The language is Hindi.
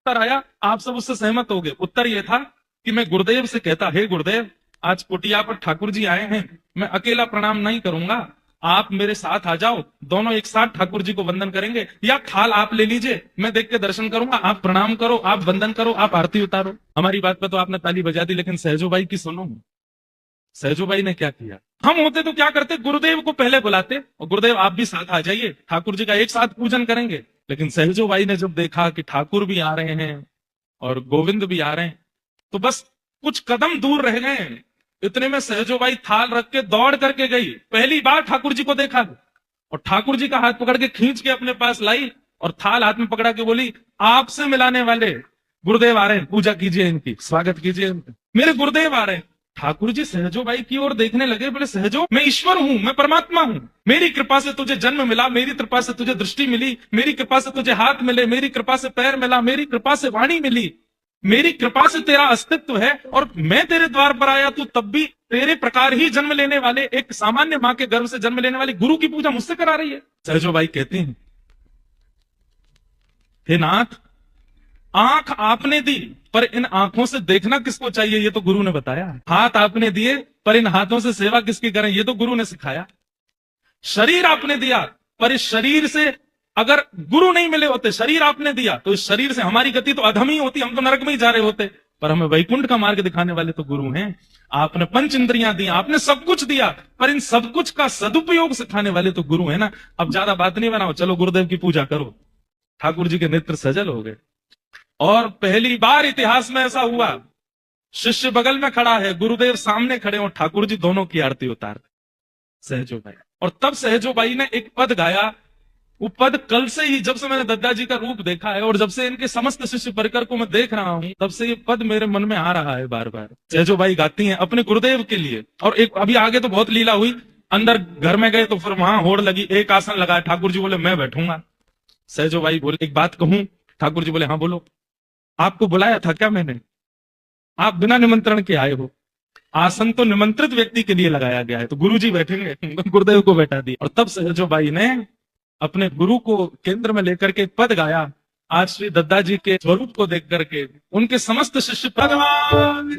उत्तर आया, आप सब उससे सहमत हो गए। उत्तर यह था कि मैं गुरुदेव से कहता, हे गुरुदेव, आज कुटिया पर ठाकुर जी आए हैं, मैं अकेला प्रणाम नहीं करूंगा, आप मेरे साथ आ जाओ, दोनों एक साथ ठाकुर जी को वंदन करेंगे, या थाल आप ले लीजिए, मैं देख के दर्शन करूंगा, आप प्रणाम करो, आप वंदन करो, आप आरती उतारो। हमारी बात पर तो आपने ताली बजा दी, लेकिन सहजो भाई की सुनो। सहजो भाई ने क्या किया? हम होते तो क्या करते, गुरुदेव को पहले बुलाते और गुरुदेव आप भी साथ आ जाइए, ठाकुर जी का एक साथ पूजन करेंगे। लेकिन सहजो भाई ने जब देखा कि ठाकुर भी आ रहे हैं और गोविंद भी आ रहे हैं, तो बस कुछ कदम दूर रह गए। इतने में सहजो बाई थाल रख के दौड़ करके गई, पहली बार ठाकुर जी को देखा और ठाकुर जी का हाथ पकड़ के खींच के अपने पास लाई और थाल हाथ में पकड़ा के बोली, आपसे मिलाने वाले गुरुदेव आ रहे हैं, पूजा कीजिए इनकी, स्वागत कीजिए इनका, मेरे गुरुदेव आ रहे हैं। ठाकुर जी सहजो बाई की ओर देखने लगे, बोले, सहजो, मैं ईश्वर हूं, मैं परमात्मा हूं, मेरी कृपा से तुझे जन्म मिला, मेरी कृपा से तुझे दृष्टि मिली, मेरी कृपा से तुझे हाथ मिले, मेरी कृपा से पैर मिला, मेरी कृपा से वाणी मिली, मेरी कृपा से तेरा अस्तित्व है, और मैं तेरे द्वार पर आया, तू तब भी तेरे प्रकार ही जन्म लेने वाले, एक सामान्य मां के गर्भ से जन्म लेने वाले गुरु की पूजा मुझसे करा रही है। सहजो बाई कहती हैं, हे नाथ, आंख आपने दी, पर इन आंखों से देखना किसको चाहिए, ये तो गुरु ने बताया। हाथ आपने दिए, पर इन हाथों से सेवा किसकी करें, ये तो गुरु ने सिखाया। शरीर आपने दिया, पर इस शरीर से अगर गुरु नहीं मिले होते, शरीर आपने दिया, तो इस शरीर से हमारी गति तो अधम ही होती, हम तो नरक में ही जा रहे होते, पर हमें वैकुंठ का मार्ग दिखाने वाले तो गुरु हैं। आपने पंच इंद्रियां दी, आपने सब कुछ दिया, पर इन सब कुछ का सदुपयोग सिखाने वाले तो गुरु है ना। अब ज्यादा बात नहीं बनाओ, चलो गुरुदेव की पूजा करो। ठाकुर जी के नेत्र सजल हो गए, और पहली बार इतिहास में ऐसा हुआ, शिष्य बगल में खड़ा है, गुरुदेव सामने खड़े और ठाकुर जी दोनों की आरती उतार सहजो भाई। और तब सहजो भाई ने एक पद गाया, वो पद कल से ही, जब से मैंने दद्दा जी का रूप देखा है और जब से इनके समस्त शिष्य परिकर को मैं देख रहा हूं, तब से ये पद मेरे मन में आ रहा है बार बार। सहजो भाई गाती हैं अपने गुरुदेव के लिए। और एक अभी आगे तो बहुत लीला हुई, अंदर घर में गए तो फिर वहां होड़ लगी, एक आसन लगाया, ठाकुर जी बोले मैं बैठूंगा। सहजो भाई बोले, एक बात कहूं? ठाकुर जी बोले, हाँ बोलो। आपको बुलाया था क्या मैंने? आप बिना निमंत्रण के आए हो, आसन तो निमंत्रित व्यक्ति के लिए लगाया गया है, तो गुरु जी बैठेंगे, गुरुदेव को बैठा दिया। और तब सहजो बाई ने अपने गुरु को केंद्र में लेकर के पद गाया। आज श्री दद्दा जी के स्वरूप को देख करके उनके समस्त शिष्य भगवान